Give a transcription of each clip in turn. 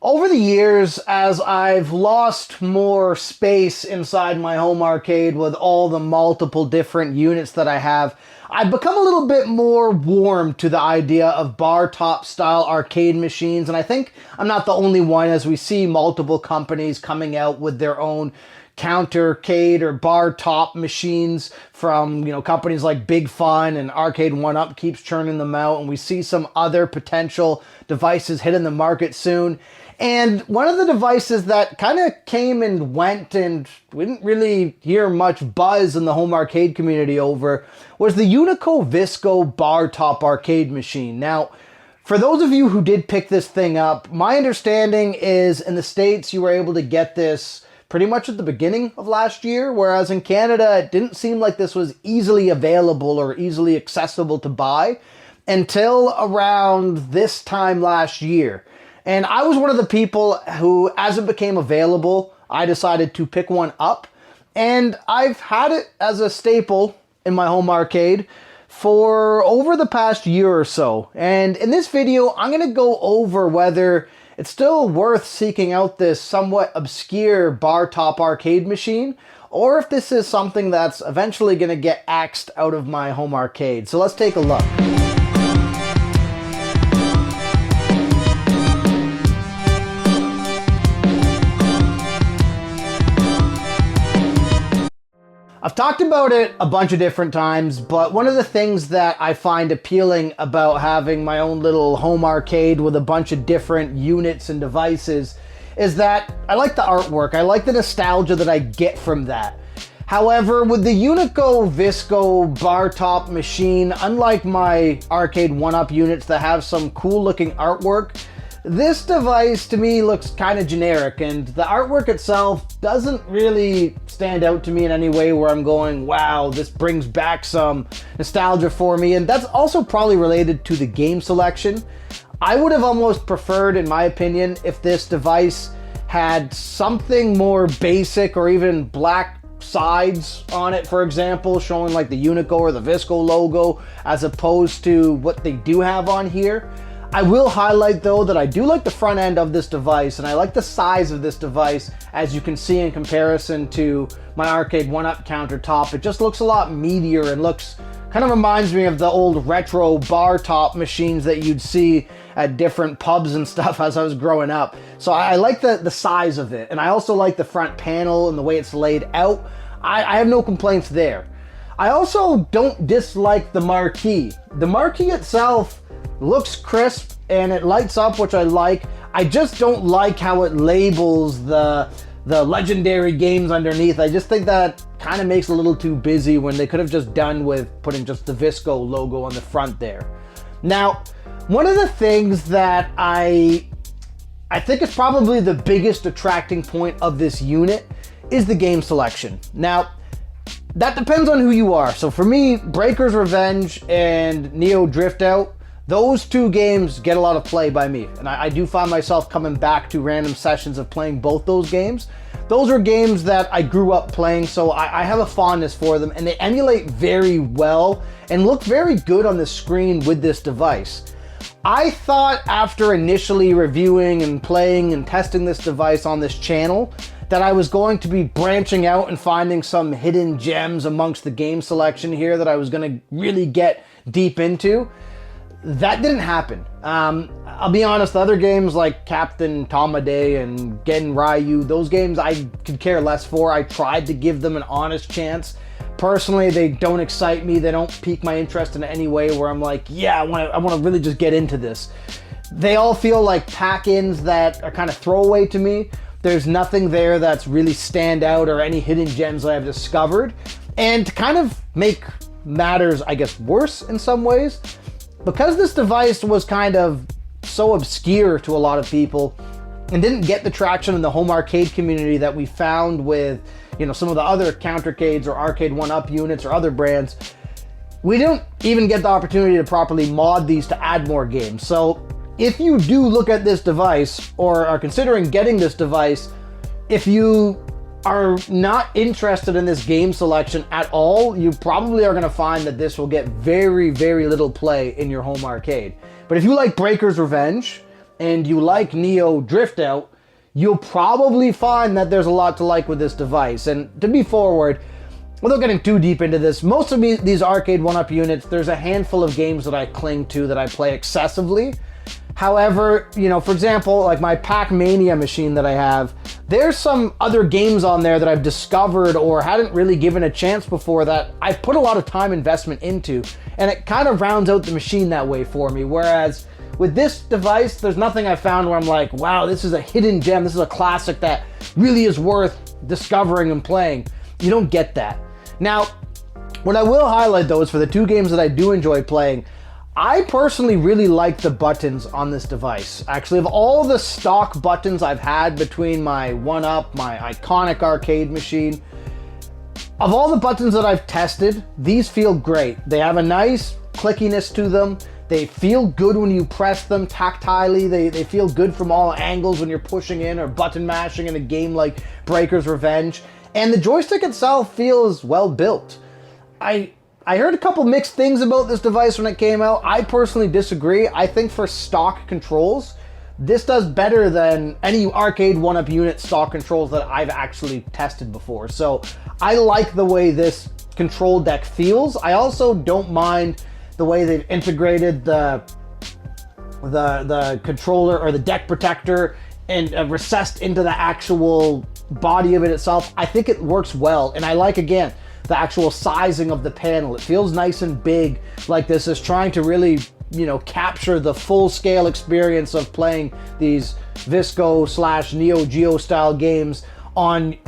Over the years, as I've lost more space inside my home arcade with all the multiple different units that I have, I've become a little bit more warm to the idea of bar-top style arcade machines, and I think I'm not the only one as we see multiple companies coming out with their own countercade or bar top machines from, companies like Big Fun, and Arcade 1-Up keeps churning them out, and we see some other potential devices hitting the market soon. And one of the devices that kind of came and went and we didn't really hear much buzz in the home arcade community over was the Unico Visco bar top arcade machine. Now, for those of you who did pick this thing up, my understanding is in the States you were able to get this pretty much at the beginning of last year, whereas in Canada it didn't seem like this was easily available or easily accessible to buy until around this time last year. And I was one of the people who, as it became available, I decided to pick one up. And I've had it as a staple in my home arcade for over the past year or so. And in this video, I'm going to go over whether it's still worth seeking out this somewhat obscure bar-top arcade machine, or if this is something that's eventually going to get axed out of my home arcade. So let's take a look. I've talked about it a bunch of different times, but one of the things that I find appealing about having my own little home arcade with a bunch of different units and devices is that I like the artwork. I like the nostalgia that I get from that. However, with the Unico Visco bar top machine, unlike my Arcade 1-Up units that have some cool looking artwork, this device to me looks kind of generic, and the artwork itself doesn't really stand out to me in any way where I'm going, wow, this brings back some nostalgia for me. And that's also probably related to the game selection. I would have almost preferred, in my opinion, if this device had something more basic or even black sides on it, for example, showing like the Unico or the Visco logo, as opposed to what they do have on here. I will highlight though that I do like the front end of this device, and I like the size of this device, as you can see in comparison to my Arcade 1-Up countertop. It just looks a lot meatier and kind of reminds me of the old retro bar top machines that you'd see at different pubs and stuff as I was growing up. So I like the size of it, and I also like the front panel and the way it's laid out. I have no complaints there. I also don't dislike the marquee. The marquee itself looks crisp and it lights up, which I like. I just don't like how it labels the legendary games underneath. I just think that kind of makes it a little too busy when they could have just done with putting just the Visco logo on the front there. Now, one of the things that I think is probably the biggest attracting point of this unit is the game selection. Now, that depends on who you are. So for me, Breaker's Revenge and Neo Driftout, those two games get a lot of play by me, and I do find myself coming back to random sessions of playing both those games. Those are games that I grew up playing, so I have a fondness for them, and they emulate very well and look very good on the screen with this device. I thought after initially reviewing and playing and testing this device on this channel that I was going to be branching out and finding some hidden gems amongst the game selection here that I was going to really get deep into. That didn't happen. I'll be honest, the other games like Captain Tamade and Gen Ryu, those games I could care less for. I tried to give them an honest chance. Personally, they don't excite me. They don't pique my interest in any way where I'm like, yeah, I want to really just get into this. They all feel like pack-ins that are kind of throwaway to me. There's nothing there that's really stand out or any hidden gems that I've discovered. And to kind of make matters, I guess, worse in some ways, because this device was kind of so obscure to a lot of people and didn't get the traction in the home arcade community that we found with, some of the other countercades or Arcade 1-Up units or other brands, we don't even get the opportunity to properly mod these to add more games. So if you do look at this device or are considering getting this device, if you are not interested in this game selection at all, you probably are going to find that this will get very, very little play in your home arcade. But if you like Breaker's Revenge and you like Neo Driftout, you'll probably find that there's a lot to like with this device. And to be forward, without getting too deep into this, most of these Arcade 1-Up units, there's a handful of games that I cling to that I play excessively. However, you know, for example, like my Pac-Mania machine that I have, there's some other games on there that I've discovered or hadn't really given a chance before that I've put a lot of time investment into, and it kind of rounds out the machine that way for me. Whereas with this device, there's nothing I found where I'm like, wow, this is a hidden gem, this is a classic that really is worth discovering and playing. You don't get that. Now, what I will highlight though is for the two games that I do enjoy playing, I personally really like the buttons on this device. Actually, of all the stock buttons I've had between my 1-Up, my iconic arcade machine, of all the buttons that I've tested, these feel great. They have a nice clickiness to them. They feel good when you press them tactilely. They feel good from all angles when you're pushing in or button mashing in a game like Breaker's Revenge. And the joystick itself feels well built. I heard a couple mixed things about this device when it came out. I personally disagree. I think for stock controls, this does better than any Arcade 1-Up unit stock controls that I've actually tested before. So I like the way this control deck feels. I also don't mind the way they've integrated the controller or the deck protector and recessed into the actual body of it itself. I think it works well, and I like, again, the actual sizing of the panel. It feels nice and big, like this is trying to really, you know, capture the full scale experience of playing these Visco / Neo Geo style games on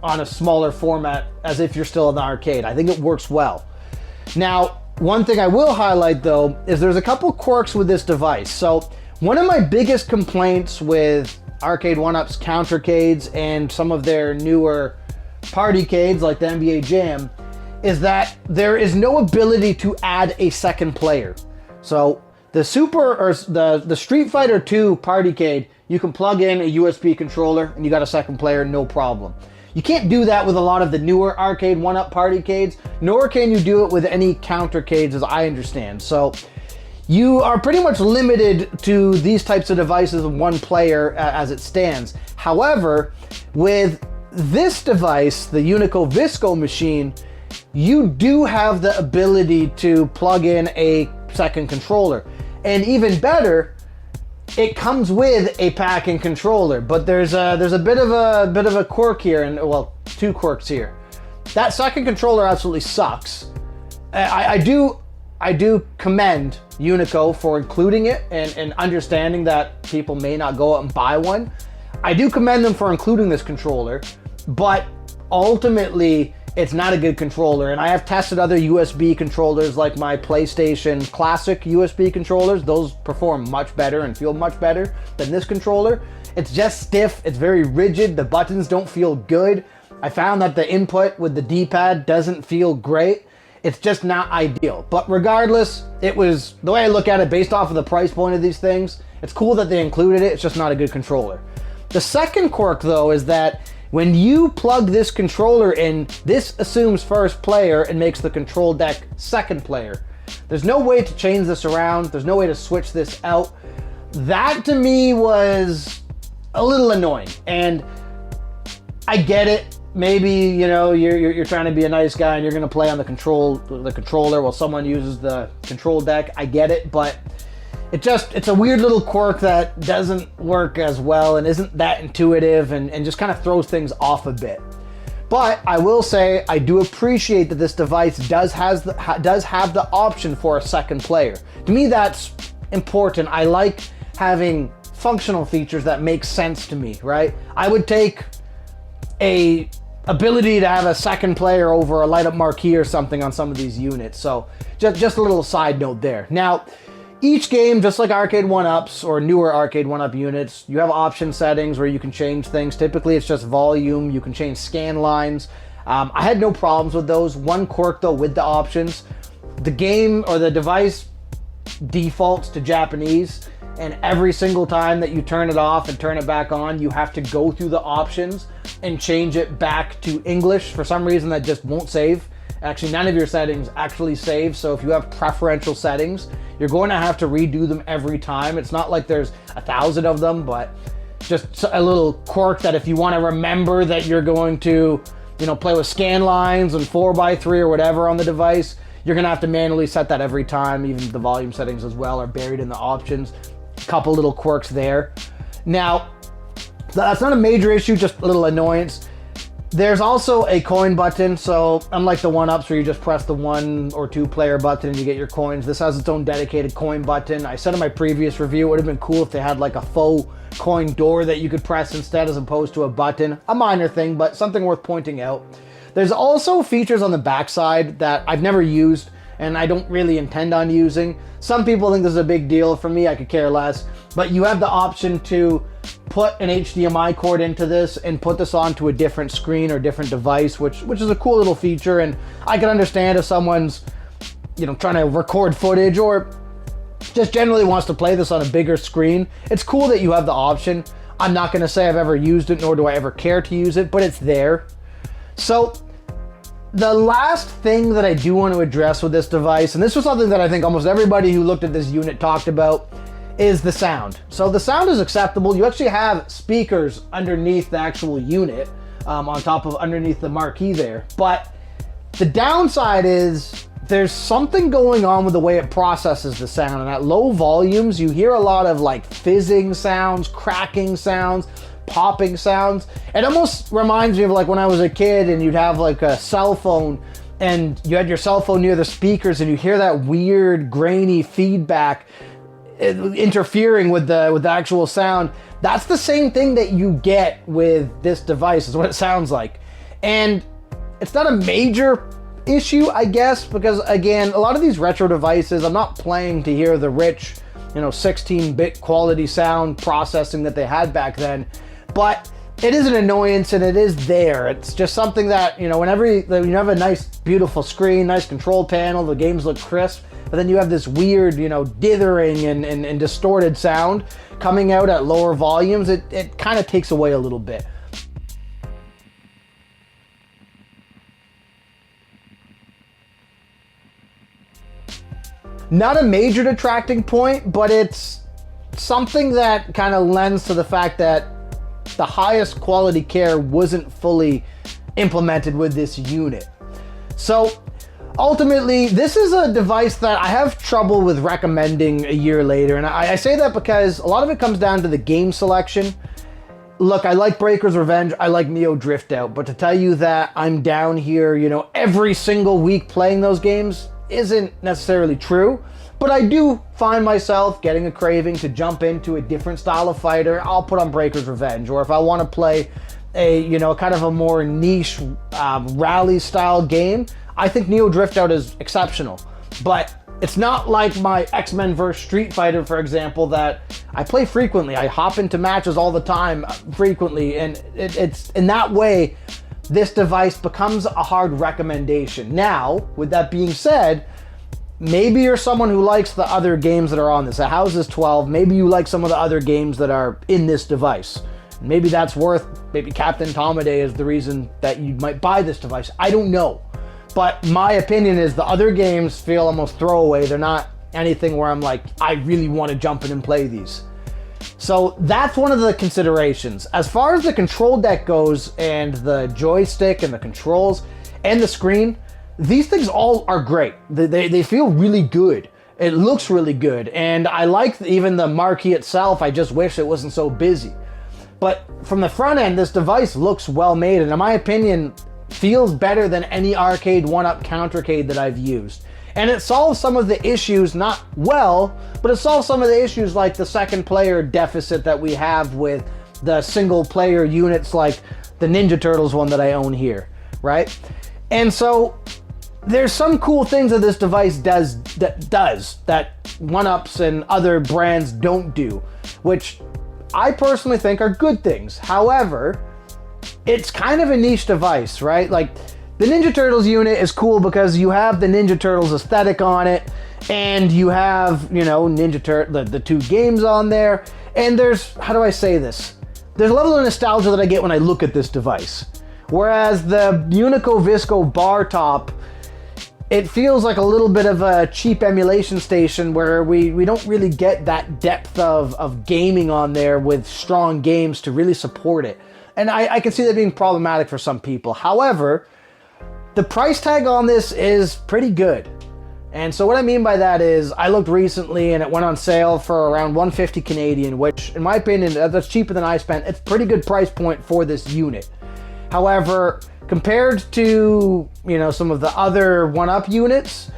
a smaller format, as if you're still in the arcade. I think it works well. Now, one thing I will highlight though is there's a couple quirks with this device. So one of my biggest complaints with Arcade 1-Up's countercades and some of their newer partycades like the NBA Jam is that there is no ability to add a second player. So the the Street Fighter 2 partycade, you can plug in a USB controller and you got a second player, no problem. You can't do that with a lot of the newer Arcade 1-Up partycades, nor can you do it with any countercades as I understand. So you are pretty much limited to these types of devices of one player as it stands. However, with this device, the Unico Visco machine, you do have the ability to plug in a second controller. And even better, it comes with a pack-in controller, but there's a bit of a quirk here, and well, two quirks here. That second controller absolutely sucks. I do commend Unico for including it and understanding that people may not go out and buy one. I do commend them for including this controller, but ultimately it's not a good controller. And I have tested other USB controllers like my PlayStation Classic USB controllers. Those perform much better and feel much better than this controller. It's just stiff, it's very rigid, the buttons don't feel good. I found that the input with the D-pad doesn't feel great. It's just not ideal. But regardless, it was, the way I look at it based off of the price point of these things, it's cool that they included it, it's just not a good controller. The second quirk though is that when you plug this controller in, this assumes first player and makes the control deck second player. There's no way to change this around, there's no way to switch this out. That to me was a little annoying, and I get it. Maybe, you know, you're trying to be a nice guy and you're gonna play on the controller while someone uses the control deck. I get it, but it's a weird little quirk that doesn't work as well and isn't that intuitive and just kind of throws things off a bit. But I will say I do appreciate that this device does have the option for a second player. To me, that's important. I like having functional features that make sense to me, right? I would take a ability to have a second player over a light up marquee or something on some of these units. So just a little side note there. Now, each game, just like Arcade 1-Ups or newer Arcade 1-Up units, you have option settings where you can change things. Typically it's just volume, you can change scan lines. I had no problems with those. One quirk though with the options, the game or the device defaults to Japanese, and every single time that you turn it off and turn it back on, you have to go through the options and change it back to English. For some reason that just won't save. actually none of your settings actually save. So if you have preferential settings, you're going to have to redo them every time. It's not like there's 1,000 of them, but just a little quirk that if you want to remember that you're going to, you know, play with scan lines and 4x3 or whatever on the device, you're going to have to manually set that every time. Even the volume settings as well are buried in the options. A couple little quirks there. Now, that's not a major issue, just a little annoyance. There's also a coin button, so unlike the 1-ups where you just press the 1 or 2 player button and you get your coins, this has its own dedicated coin button. I said in my previous review, it would have been cool if they had like a faux coin door that you could press instead as opposed to a button. A minor thing, but something worth pointing out. There's also features on the backside that I've never used and I don't really intend on using. Some people think this is a big deal. For me, I could care less. But you have the option to put an HDMI cord into this and put this onto a different screen or different device, which is a cool little feature. And I can understand if someone's, you know, trying to record footage or just generally wants to play this on a bigger screen. It's cool that you have the option. I'm not gonna say I've ever used it, nor do I ever care to use it, but it's there. So the last thing that I do want to address with this device, and this was something that I think almost everybody who looked at this unit talked about, is the sound. So the sound is acceptable. You actually have speakers underneath the actual unit, on top of underneath the marquee there. But the downside is there's something going on with the way it processes the sound. And at low volumes, you hear a lot of like fizzing sounds, cracking sounds, popping sounds. It almost reminds me of like when I was a kid and you'd have like a cell phone and you had your cell phone near the speakers and you hear that weird grainy feedback interfering with the actual sound. That's the same thing that you get with this device, is what it sounds like. And it's not a major issue, I guess, because again, a lot of these retro devices, I'm not playing to hear the rich, you know, 16-bit quality sound processing that they had back then, but it is an annoyance and it is there. It's just something that, you know, whenever you have a nice, beautiful screen, nice control panel, the games look crisp, but then you have this weird, you know, dithering and distorted sound coming out at lower volumes, it kind of takes away a little bit. Not a major detracting point, but it's something that kind of lends to the fact that the highest quality care wasn't fully implemented with this unit. So ultimately, this is a device that I have trouble with recommending a year later. And I say that because a lot of it comes down to the game selection. Look, I like Breaker's Revenge, I like Neo Driftout, but to tell you that I'm down here, you know, every single week playing those games isn't necessarily true. But I do find myself getting a craving to jump into a different style of fighter. I'll put on Breaker's Revenge, or if I want to play a, you know, kind of a more niche rally style game, I think Neo Driftout is exceptional. But it's not like my X-Men vs. Street Fighter, for example, that I play frequently. I hop into matches all the time frequently, and it's in that way, this device becomes a hard recommendation. Now, with that being said, maybe you're someone who likes the other games that are on this. It houses 12. Maybe you like some of the other games that are in this device. Maybe that's worth, maybe Captain Tomaday is the reason that you might buy this device. I don't know. But my opinion is the other games feel almost throwaway. They're not anything where I'm like, I really want to jump in and play these. So that's one of the considerations. As far as the control deck goes and the joystick and the controls and the screen, these things all are great. They feel really good. It looks really good. And I like even the marquee itself. I just wish it wasn't so busy. But from the front end, this device looks well made. And in my opinion, feels better than any arcade 1-up countercade that I've used. And it solves some of the issues, not well, but it solves some of the issues like the second player deficit that we have with the single player units like the Ninja Turtles one that I own here, right? And so there's some cool things that this device does that 1-ups and other brands don't do, which I personally think are good things. However, it's kind of a niche device, right? Like the Ninja Turtles unit is cool because you have the Ninja Turtles aesthetic on it, and you have, you know, the two games on there, and there's, how do I say this? There's a level of nostalgia that I get when I look at this device. Whereas the Unico Visco Bartop, it feels like a little bit of a cheap emulation station where we don't really get that depth of gaming on there with strong games to really support it. And I can see that being problematic for some people. However, the price tag on this is pretty good. And so what I mean by that is, I looked recently and it went on sale for around 150 Canadian, which in my opinion, that's cheaper than I spent. It's a pretty good price point for this unit. However, compared to, you know, some of the other one-up units,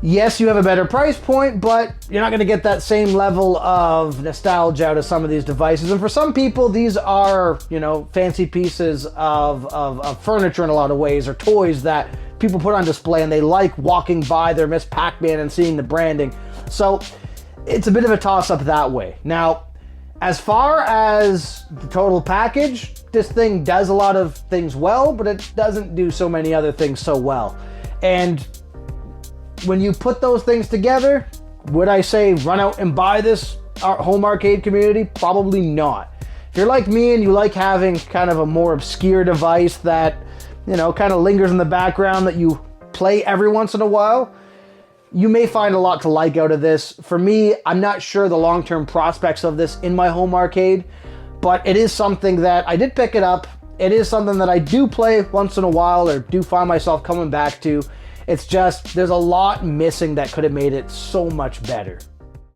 yes, you have a better price point, but you're not going to get that same level of nostalgia out of some of these devices. And for some people, these are, you know, fancy pieces of furniture in a lot of ways, or toys that people put on display and they like walking by their Miss Pac-Man and seeing the branding. So it's a bit of a toss-up that way. Now, as far as the total package, this thing does a lot of things well, but it doesn't do so many other things so well. And when you put those things together, would I say run out and buy this home arcade community? Probably not. If you're like me and you like having kind of a more obscure device that, you know, kind of lingers in the background that you play every once in a while, you may find a lot to like out of this. For me, I'm not sure the long-term prospects of this in my home arcade, but it is something that I did pick it up. It is something that I do play once in a while, or do find myself coming back to. It's just, there's a lot missing that could have made it so much better.